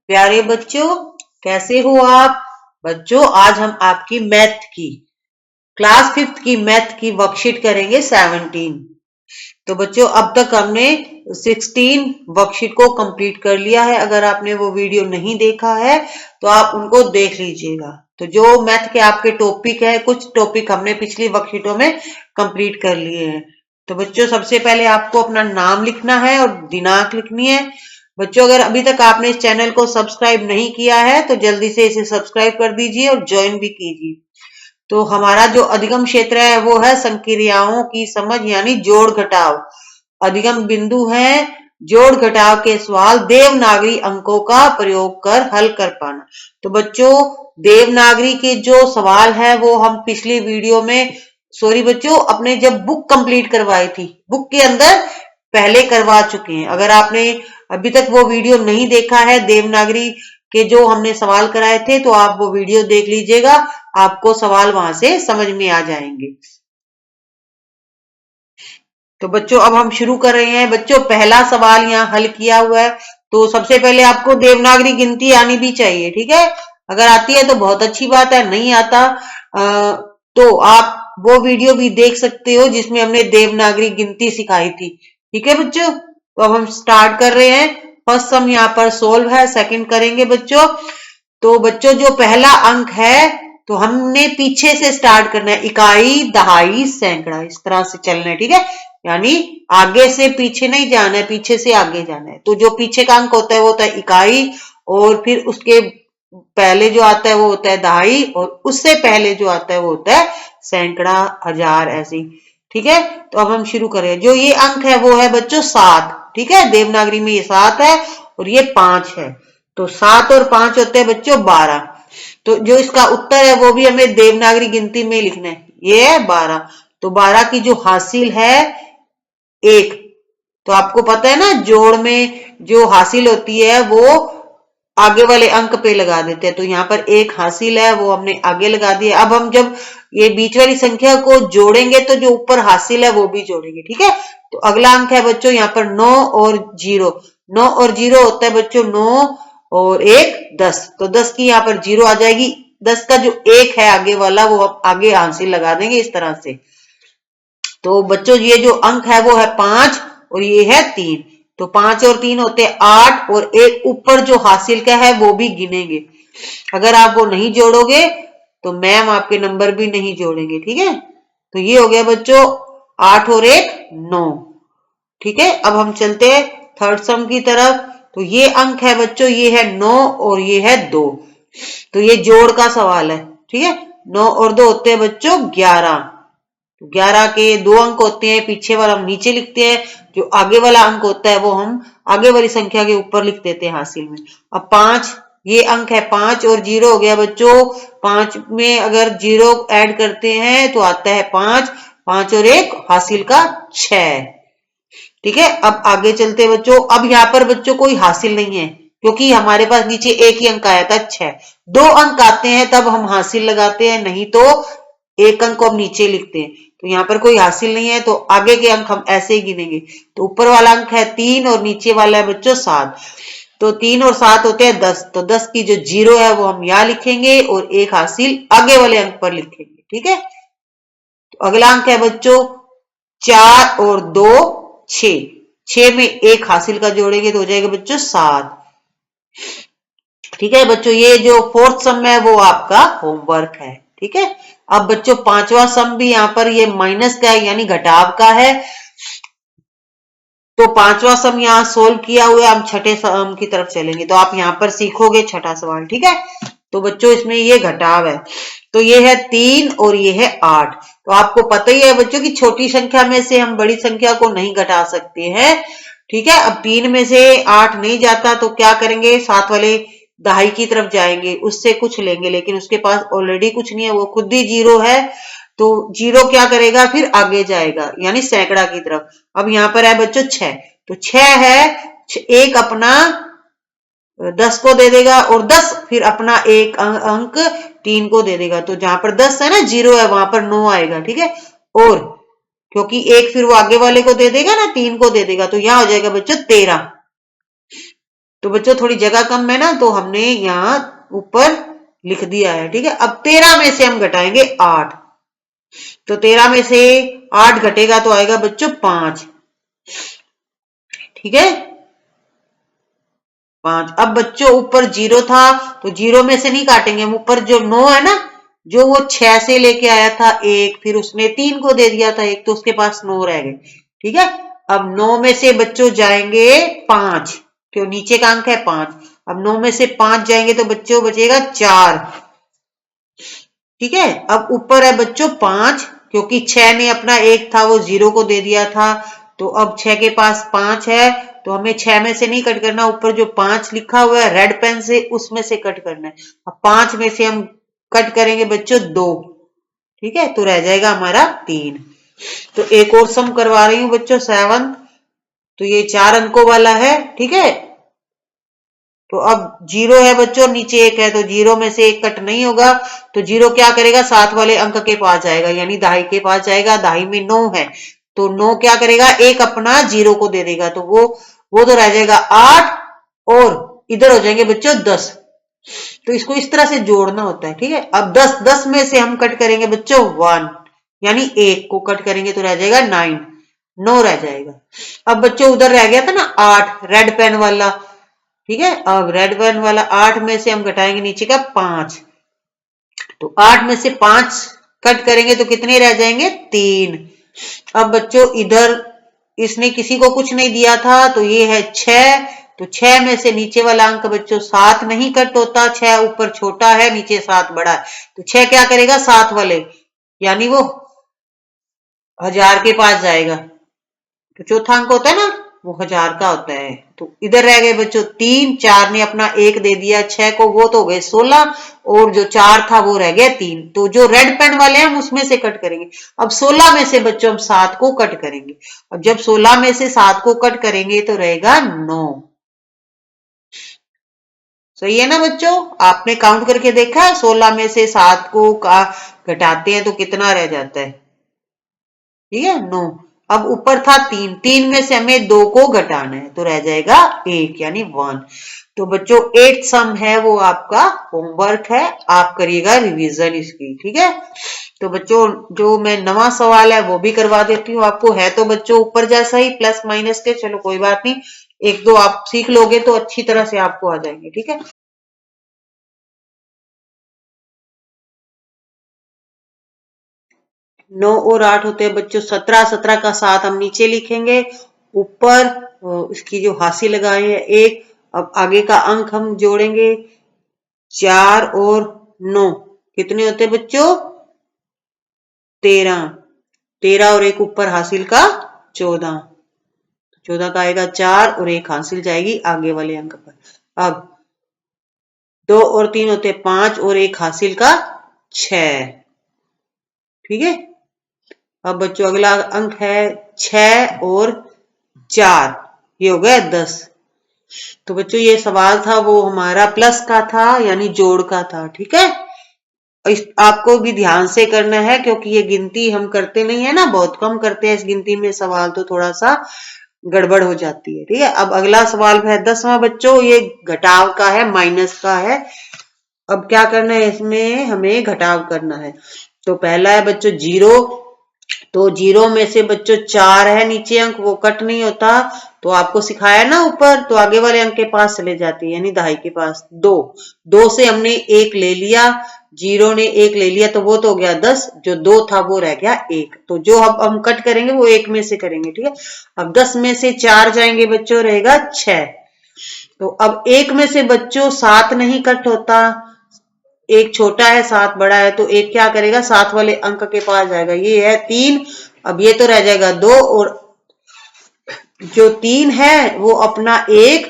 प्यारे बच्चों, कैसे हो आप? बच्चों, आज हम आपकी मैथ की क्लास 5th की मैथ की वर्कशीट करेंगे 17। तो बच्चों, अब तक हमने 16 वर्कशीट को कंप्लीट कर लिया है। अगर आपने वो वीडियो नहीं देखा है तो आप उनको देख लीजिएगा। तो जो मैथ के आपके टॉपिक है, कुछ टॉपिक हमने पिछली वर्कशीटों में कंप्लीट कर लिए हैं। तो बच्चों, सबसे पहले आपको अपना नाम लिखना है और दिनांक लिखनी है। बच्चों, अगर अभी तक आपने इस चैनल को सब्सक्राइब नहीं किया है तो जल्दी से इसे सब्सक्राइब कर दीजिए और ज्वाइन भी कीजिए। तो हमारा जो अधिगम क्षेत्र है वो है संक्रियाओं की समझ यानी जोड़ घटाव। अधिगम बिंदु है जोड़ घटाव के सवाल देवनागरी अंकों का प्रयोग कर हल कर पाना। तो बच्चों, देवनागरी के जो सवाल है वो हम पिछली वीडियो में, सॉरी बच्चों, अपने जब बुक कंप्लीट करवाई थी, बुक के अंदर पहले करवा चुके हैं। अगर आपने अभी तक वो वीडियो नहीं देखा है देवनागरी के जो हमने सवाल कराए थे तो आप वो वीडियो देख लीजिएगा, आपको सवाल वहां से समझ में आ जाएंगे। तो बच्चों, अब हम शुरू कर रहे हैं। बच्चों, पहला सवाल यहाँ हल किया हुआ है। तो सबसे पहले आपको देवनागरी गिनती आनी भी चाहिए, ठीक है। अगर आती है तो बहुत अच्छी बात है, नहीं आता तो आप वो वीडियो भी देख सकते हो जिसमें हमने देवनागरी गिनती सिखाई थी, ठीक है बच्चों। तो अब हम स्टार्ट कर रहे हैं। फर्स्ट सम यहाँ पर सोल्व है, सेकंड करेंगे बच्चों। तो बच्चों, जो पहला अंक है तो हमने पीछे से स्टार्ट करना है, इकाई, दहाई, सैकड़ा, इस तरह से चलना है, ठीक है। यानी आगे से पीछे नहीं जाना है, पीछे से आगे जाना है। तो जो पीछे का अंक होता है वो होता है इकाई, और फिर उसके पहले जो आता है वो होता है दहाई, और उससे पहले जो आता है वो होता है सैकड़ा, हजार, ऐसी, ठीक है। तो अब हम शुरू करें। जो ये अंक है वो है बच्चों 7, ठीक है। देवनागरी में ये 7 है और ये 5 है। तो 7 और 5 होते हैं बच्चों 12। तो जो इसका उत्तर है वो भी हमें देवनागरी गिनती में लिखना है, ये है 12। तो 12 की जो हासिल है 1। तो आपको पता है ना, जोड़ में जो हासिल होती है वो आगे वाले अंक पे लगा देते हैं। तो यहाँ पर 1 हासिल है वो हमने आगे लगा दिया। अब हम जब ये बीच वाली संख्या को जोड़ेंगे तो जो ऊपर हासिल है वो भी जोड़ेंगे, ठीक है। तो अगला अंक है बच्चों यहाँ पर 9 और 0। 9 और 0 होता है बच्चों 9 और 1 10। तो 10 की यहाँ पर 0 आ जाएगी। 10 का जो 1 है आगे वाला वो हम आगे हासिल लगा देंगे इस तरह से। तो बच्चों, ये जो अंक है वो है 5 और ये है 3। तो 5 और 3 होते हैं 8, और एक ऊपर जो हासिल का है वो भी गिनेंगे। अगर आप वो नहीं जोड़ोगे तो मैम आपके नंबर भी नहीं जोड़ेंगे, ठीक है। तो ये हो गया बच्चों 8 और 1 9, ठीक है। अब हम चलते हैं थर्ड सम की तरफ। तो ये अंक है बच्चों, ये है 9 और ये है 2। तो ये जोड़ का सवाल है, ठीक है। 9 और 2 होते हैं बच्चों 11। 11 के 2 अंक होते हैं, पीछे वाला हम नीचे लिखते हैं, जो आगे वाला अंक होता है वो हम आगे वाली संख्या के ऊपर लिख देते हैं हासिल में। अब 5, ये अंक है 5 और 0 हो गया बच्चों। 5 में अगर 0 ऐड करते हैं तो आता है 5। 5 और 1 हासिल का 6, ठीक है। अब आगे चलते हैं बच्चों। अब यहाँ पर बच्चों कोई हासिल नहीं है क्योंकि हमारे पास नीचे एक ही अंक आया था 6। 2 अंक आते हैं तब हम हासिल लगाते हैं, नहीं तो एक अंक को हम नीचे लिखते हैं। तो यहाँ पर कोई हासिल नहीं है तो आगे के अंक हम ऐसे ही गिनेंगे। तो ऊपर वाला अंक है 3 और नीचे वाला है बच्चों 7। तो 3 और 7 होते हैं 10। तो 10 की जो 0 है वो हम यहाँ लिखेंगे और एक हासिल आगे वाले अंक पर लिखेंगे, ठीक है। तो अगला अंक है बच्चों 4 और 2 6। 6 में एक हासिल का जोड़ेंगे तो हो जाएगा बच्चों 7, ठीक है बच्चों। ये जो फोर्थ सम है वो आपका होमवर्क है, ठीक है। अब बच्चों, पांचवा सम भी यहाँ पर ये माइनस का है यानी घटाव का है। तो पांचवा सम यहाँ सोल्व किया हुआ है। हम छठे सम की तरफ चलेंगे तो आप यहाँ पर सीखोगे छठा सवाल, ठीक है। तो बच्चों, इसमें ये घटाव है। तो ये है 3 और ये है 8। तो आपको पता ही है बच्चों की छोटी संख्या में से हम बड़ी संख्या को नहीं घटा सकते हैं, ठीक है। अब 3 में से 8 नहीं जाता तो क्या करेंगे, साथ वाले दहाई की तरफ जाएंगे, उससे कुछ लेंगे, लेकिन उसके पास ऑलरेडी कुछ नहीं है, वो खुद ही 0 है। तो 0 क्या करेगा, फिर आगे जाएगा यानी सैकड़ा की तरफ। अब यहाँ पर है बच्चों 6। तो 6 है, एक अपना 10 को दे देगा और 10 फिर अपना एक अंक 3 को दे देगा। तो जहां पर 10 है ना, 0 है, वहां पर 9 आएगा, ठीक है। और क्योंकि एक फिर वो आगे वाले को दे देगा ना, 3 को दे देगा, तो यहां हो जाएगा बच्चों 13। तो बच्चों थोड़ी जगह कम है ना, तो हमने यहाँ ऊपर लिख दिया है। ठीक है, अब 13 में से हम घटाएंगे 8, तो 13 में से 8 घटेगा तो आएगा बच्चों 5। ठीक है, 5। अब बच्चों ऊपर 0 था, तो 0 में से नहीं काटेंगे हम, ऊपर जो 9 है ना, जो वो 6 से लेके आया था 1, फिर उसने 3 को दे दिया था 1, तो उसके पास 9 रह गए। ठीक है, अब 9 में से बच्चों जाएंगे 5, क्यों नीचे का अंक है 5। अब 9 में से 5 जाएंगे तो बच्चों बचेगा 4। ठीक है, अब ऊपर है बच्चों 5, क्योंकि 6 ने अपना 1 था वो 0 को दे दिया था, तो अब 6 के पास 5 है, तो हमें 6 में से नहीं कट करना, ऊपर जो 5 लिखा हुआ है रेड पेन से उसमें से कट करना है। अब 5 में से हम कट करेंगे बच्चों 2। ठीक है, तो रह जाएगा हमारा 3। तो एक और सम करवा रही हूं बच्चों 7, तो ये 4 अंकों वाला है। ठीक है, तो अब 0 है बच्चों, नीचे 1 है, तो 0 में से 1 कट नहीं होगा, तो 0 क्या करेगा, 7 वाले अंक के पास जाएगा, यानी दहाई के पास जाएगा। दहाई में 9 है, तो 9 क्या करेगा, 1 अपना 0 को दे देगा, तो वो तो रह जाएगा 8, और इधर हो जाएंगे बच्चों 10। तो इसको इस तरह से जोड़ना होता है। ठीक है, अब 10 में से हम कट करेंगे बच्चों 1, यानी 1 को कट करेंगे तो रह जाएगा 9 रह जाएगा। अब बच्चों उधर रह गया था ना 8 रेड पेन वाला। ठीक है, अब रेड पेन वाला 8 में से हम घटाएंगे नीचे का 5, तो 8 में से 5 कट करेंगे तो कितने रह जाएंगे, 3। अब बच्चों इधर इसने किसी को कुछ नहीं दिया था, तो ये है 6, तो 6 में से नीचे वाला अंक बच्चों 7 नहीं कट होता, 6 ऊपर छोटा है, नीचे 7 बड़ा है, तो 6 क्या करेगा, 7 वाले, यानी वो 1000 के पास जाएगा। तो चौथा अंक होता है ना, वो 1000 का होता है। तो इधर रह गए बच्चों 3, 4 ने अपना 1 दे दिया 6 को, वो तो हो गए 16, और जो 4 था वो रह गया 3। तो जो रेड पेन वाले हैं हम उसमें से कट करेंगे। अब 16 में से बच्चों हम 7 को कट करेंगे। अब जब 16 में से 7 को कट करेंगे तो रहेगा 9। सही है ना बच्चों, आपने काउंट करके देखा है, 16 में से 7 को घटाते हैं तो कितना रह जाता है, ठीक है 9। अब ऊपर था 3, 3 में से हमें 2 को घटाना है तो रह जाएगा 1, यानी 1। तो बच्चों 8 सम है वो आपका होमवर्क है, आप करिएगा रिवीजन इसकी। ठीक है, तो बच्चों जो मैं नवा सवाल है वो भी करवा देती हूँ आपको, है तो बच्चों ऊपर जैसा ही प्लस माइनस के, चलो कोई बात नहीं, एक दो आप सीख लोगे तो अच्छी तरह से आपको आ जाएंगे। ठीक है, 9 और 8 होते हैं बच्चों 17, 17 का 7 हम नीचे लिखेंगे, ऊपर इसकी जो हासी लगाए हैं 1। अब आगे का अंक हम जोड़ेंगे, 4 और 9 कितने होते हैं बच्चों, 13, 13 और 1 ऊपर हासिल का 14, 14 का आएगा 4 और 1 हासिल जाएगी आगे वाले अंक पर। अब 2 और 3 होते 5 और 1 हासिल का 6। ठीक है, अब बच्चों अगला अंक है 6 और 4, ये हो गया 10। तो बच्चों ये सवाल था वो हमारा प्लस का था, यानी जोड़ का था। ठीक है, आपको भी ध्यान से करना है क्योंकि ये गिनती हम करते नहीं है ना, बहुत कम करते हैं इस गिनती में सवाल, तो थोड़ा सा गड़बड़ हो जाती है। ठीक है, अब अगला सवाल है 10वां बच्चों, ये घटाव का है, माइनस का है। अब क्या करना है, इसमें हमें घटाव करना है। तो पहला है बच्चों 0, तो 0 में से बच्चों 4 है नीचे अंक, वो कट नहीं होता, तो आपको सिखाया ना ऊपर, तो आगे वाले अंक के पास चले जाती है, यानी दहाई के पास। 2 से हमने 1 ले लिया, 0 ने 1 ले लिया, तो वो तो हो गया 10, जो 2 था वो रह गया 1। तो जो अब हम कट करेंगे वो 1 में से करेंगे। ठीक है, अब 10 में से 4 जाएंगे बच्चों, रहेगा 6। तो अब 1 में से बच्चों 7 नहीं कट होता, 1 छोटा है 7 बड़ा है, तो 1 क्या करेगा, 7 वाले अंक के पास जाएगा, ये है 3। अब ये तो रह जाएगा 2, और जो 3 है वो अपना 1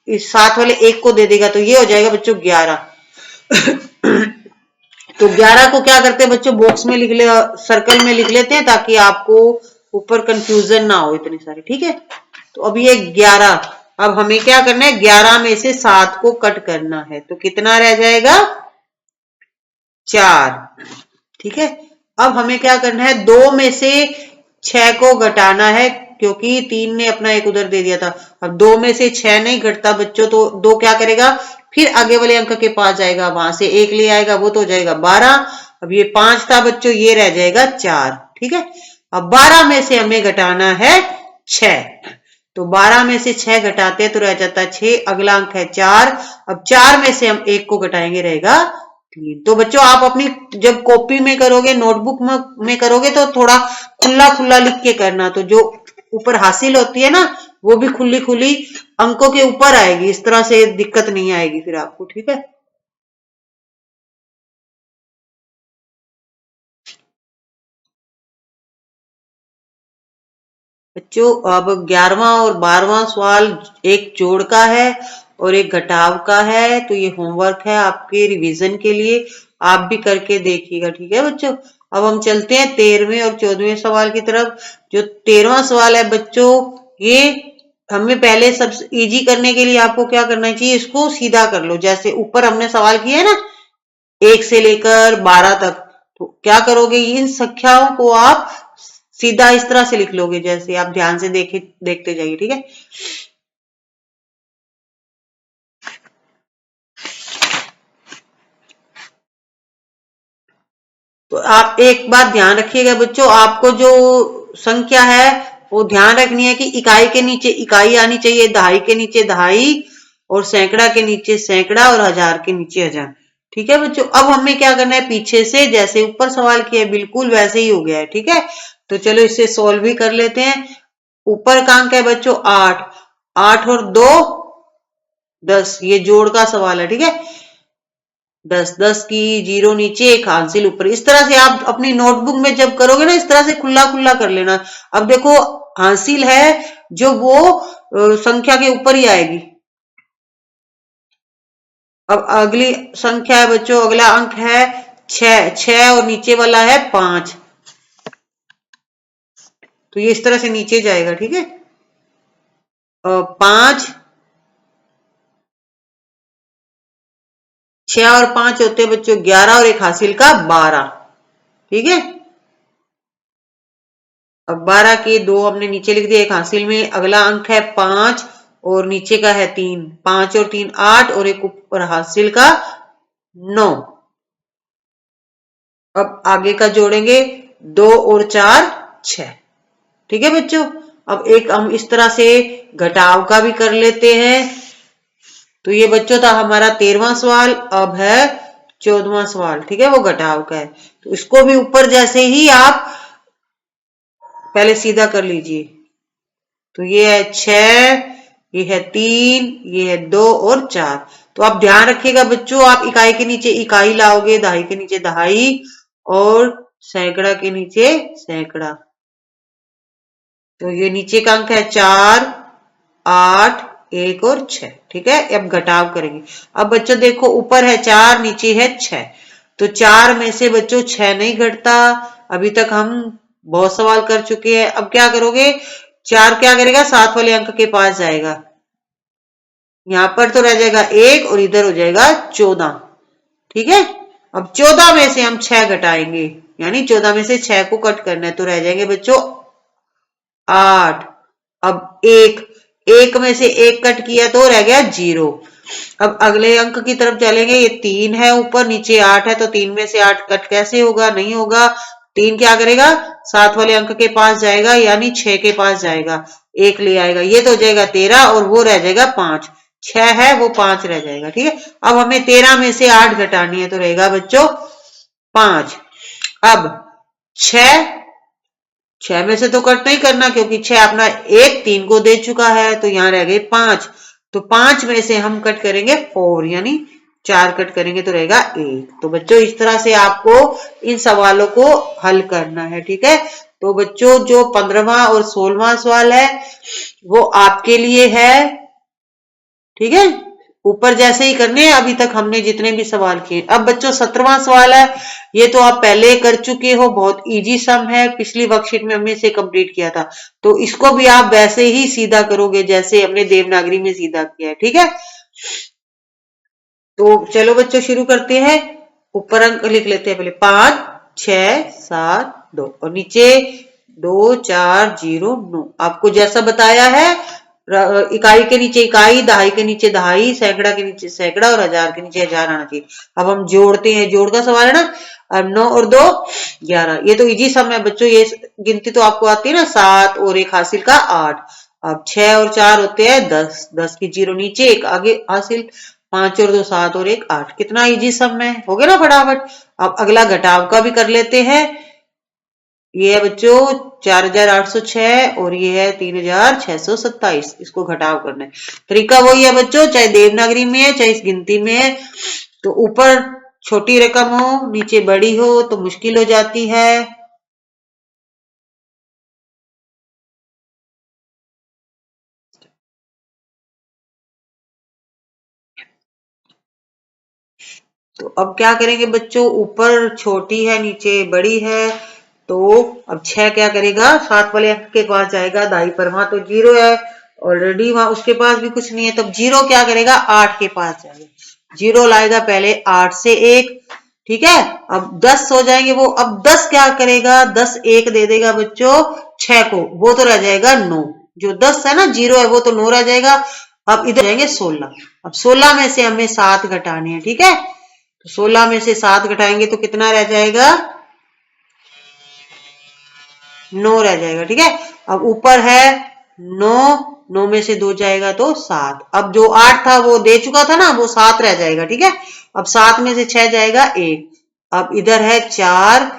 इस 7 वाले 1 को दे देगा, तो ये हो जाएगा बच्चों 11। तो 11 को क्या करते हैं बच्चों, बॉक्स में लिख ले, सर्कल में लिख लेते हैं ताकि आपको ऊपर कंफ्यूजन ना हो इतनी सारी। ठीक है, तो अब ये 11, अब हमें क्या करना है, 11 में से 7 को कट करना है, तो कितना रह जाएगा, 4। ठीक है, अब हमें क्या करना है, 2 में से 6 को घटाना है, क्योंकि 3 ने अपना एक उधर दे दिया था। अब 2 में से 6 नहीं घटता बच्चों, तो 2 क्या करेगा, फिर आगे वाले अंक के पास जाएगा, वहां से 1 ले आएगा, वो तो हो जाएगा 12। अब ये 5 था बच्चों, ये रह जाएगा 4। ठीक है, अब 12 में से हमें घटाना है 6, तो 12 में से 6 घटाते हैं तो रह जाता है 6, अगला अंक है 4। अब 4 में से हम 1 को घटाएंगे, रहेगा 3। तो बच्चों आप अपनी जब कॉपी में करोगे, नोटबुक में करोगे तो थोड़ा खुला खुला लिख के करना, तो जो ऊपर हासिल होती है ना वो भी खुली खुली अंकों के ऊपर आएगी, इस तरह से दिक्कत नहीं आएगी फिर आपको। ठीक है, बच्चों अब 11वां और 12वां सवाल एक जोड़ का है और एक घटाव का है, तो ये होमवर्क है आपके रिवीजन के लिए, आप भी करके देखिएगा। ठीक है बच्चों, अब हम चलते हैं 13वें और 14वें सवाल की तरफ। जो 13वां सवाल है बच्चों, ये हमें पहले सब इजी करने के लिए आपको क्या करना चाहिए, इसको सीधा कर लो। जैसे ऊपर हमने सवाल किया है ना 1 से लेकर 12 तक, तो क्या करोगे, इन संख्याओं को आप सीधा इस तरह से लिख लोगे, जैसे आप ध्यान से देखते जाइए। ठीक है, तो आप एक बात ध्यान रखिएगा बच्चों, आपको जो संख्या है वो ध्यान रखनी है कि इकाई के नीचे इकाई आनी चाहिए, दहाई के नीचे दहाई, और सैकड़ा के नीचे सैकड़ा, और हजार के नीचे हजार। ठीक है बच्चों, अब हमें क्या करना है, पीछे से जैसे ऊपर सवाल किया है बिल्कुल वैसे ही हो गया है। ठीक है, तो चलो इसे सोल्व भी कर लेते हैं। ऊपर का अंक है बच्चों 8, 8 और 2 10, ये जोड़ का सवाल है। ठीक है, 10 10 की 0 नीचे, एक हासिल ऊपर, इस तरह से आप अपनी नोटबुक में जब करोगे ना इस तरह से खुला खुला कर लेना। अब देखो हासिल है जो वो संख्या के ऊपर ही आएगी। अब अगली संख्या है बच्चों, अगला अंक है 6, 6 और नीचे वाला है 5, तो ये इस तरह से नीचे जाएगा। ठीक है, 5, 6 और 5 होते हैं बच्चों 11, और एक हासिल का 12। ठीक है, अब 12 के 2 हमने नीचे लिख दिया, एक हासिल में, अगला अंक है 5 और नीचे का है 3, 5 और 3 8, और एक ऊपर हासिल का 9। अब आगे का जोड़ेंगे, 2 और 4 6। ठीक है बच्चों, अब एक हम इस तरह से घटाव का भी कर लेते हैं। तो ये बच्चों था हमारा 13वां सवाल। अब है 14वां सवाल। ठीक है, वो घटाव का है, तो इसको भी ऊपर जैसे ही आप पहले सीधा कर लीजिए। तो ये है 6, ये है 3, ये है 2 और 4। तो आप ध्यान रखिएगा बच्चों, आप इकाई के नीचे इकाई लाओगे, दहाई के नीचे दहाई, और सैकड़ा के नीचे सैकड़ा। तो ये नीचे का अंक है 4, 8, 1 और 6। ठीक है, अब घटाव करेंगे। अब बच्चों देखो ऊपर है 4, नीचे है 6, तो 4 में से बच्चों 6 नहीं घटता। अभी तक हम बहुत सवाल कर चुके हैं। अब क्या करोगे, 4 क्या करेगा, 7 वाले अंक के पास जाएगा, यहां पर तो रह जाएगा 1 और इधर हो जाएगा 14। ठीक है, अब 14 में से हम 6 घटाएंगे, यानी 14 में से 6 को कट करना है, तो रह जाएंगे बच्चों 8। अब 1 में से 1 कट किया तो रह गया 0। अब अगले अंक की तरफ चलेंगे, ये 3 है ऊपर, नीचे 8 है, तो 3 में से 8 कट कैसे होगा, नहीं होगा। 3 क्या करेगा, 7 वाले अंक के पास जाएगा, यानी 6 के पास जाएगा, 1 ले आएगा, ये तो हो जाएगा 13, और वो रह जाएगा 5। 6 है वो 5 रह जाएगा। ठीक है, अब हमें 13 में से 8 घटानी है, तो रहेगा बच्चों 5। अब 6, 6 में से तो कट नहीं करना, क्योंकि 6 अपना 1 3 को दे चुका है, तो यहां रह गए 5। तो 5 में से हम कट करेंगे 4, यानी 4 कट करेंगे तो रहेगा 1। तो बच्चों इस तरह से आपको इन सवालों को हल करना है। ठीक है, तो बच्चों जो 15वां और 16वां सवाल है वो आपके लिए है। ठीक है, ऊपर जैसे ही करने हैं अभी तक हमने जितने भी सवाल किए। अब बच्चों 17वां सवाल है, ये तो आप पहले कर चुके हो, बहुत इजी सम है, पिछली वर्कशीट में हमने इसे कंप्लीट किया था, तो इसको भी आप वैसे ही सीधा करोगे जैसे हमने देवनागरी में सीधा किया है। ठीक है, तो चलो बच्चों शुरू करते हैं। ऊपर अंक लिख लेते हैं पहले, 5 6 7 2, और नीचे 2409। आपको जैसा बताया है, इकाई के नीचे इकाई, दहाई के नीचे दहाई, सैकड़ा के नीचे सैकड़ा और हजार के नीचे हजार आना चाहिए। अब हम जोड़ते हैं, जोड़ का सवाल है ना। अब 9 और 2 11। ये तो इजी सम है बच्चों, ये गिनती तो आपको आती है ना। 7 और 1 हासिल का 8। अब 6 और 4 होते हैं 10, 10 की 0 नीचे 1 आगे हासिल। 5 और 2 7 और 1 8। कितना इजी सम है, हो गया ना फटाफट। अब अगला घटाव का भी कर लेते हैं। ये है बच्चों 4806 और ये है 3627। इसको घटाव करना है। तरीका वही है बच्चों, चाहे देवनागरी में है चाहे इस गिनती में है। तो ऊपर छोटी रकम हो नीचे बड़ी हो तो मुश्किल हो जाती है। तो अब क्या करेंगे बच्चों, ऊपर छोटी है नीचे बड़ी है। तो अब 6 क्या करेगा, 7 वाले अंक के पास जाएगा दाई पर, वहां तो 0 है ऑलरेडी, वहां उसके पास भी कुछ नहीं है। तब 0 क्या करेगा, 8 के पास जाएगा। 0 लाएगा पहले 8 से 1, ठीक है। अब 10 हो जाएंगे वो। अब 10 क्या करेगा, 10 1 दे देगा बच्चों 6 को, वो तो रह जाएगा 9। जो 10 है ना 0 है वो तो 9 रह जाएगा। अब इधर जाएंगे 16। अब 16 में से हमें 7 घटाने हैं, ठीक है। तो 16 में से 7 घटाएंगे तो कितना रह जाएगा, 9 रह जाएगा, ठीक है। अब ऊपर है 9, 9 में से 2 जाएगा तो 7। अब जो 8 था वो दे चुका था ना, वो 7 रह जाएगा, ठीक है। अब 7 में से 6 जाएगा 1। अब इधर है 4,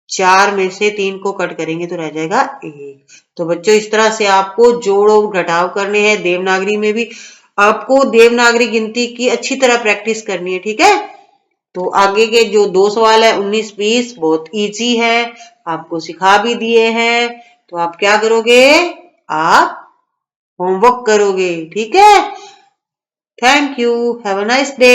4 में से 3 को कट करेंगे तो रह जाएगा 1। तो बच्चों इस तरह से आपको जोड़ और घटाव करने हैं। देवनागरी में भी आपको देवनागरी गिनती की अच्छी तरह प्रैक्टिस करनी है, ठीक है। तो आगे के जो 2 सवाल है 19 20 बहुत इजी है, आपको सिखा भी दिए हैं। तो आप क्या करोगे, आप होमवर्क करोगे, ठीक है। Thank you, have a nice day.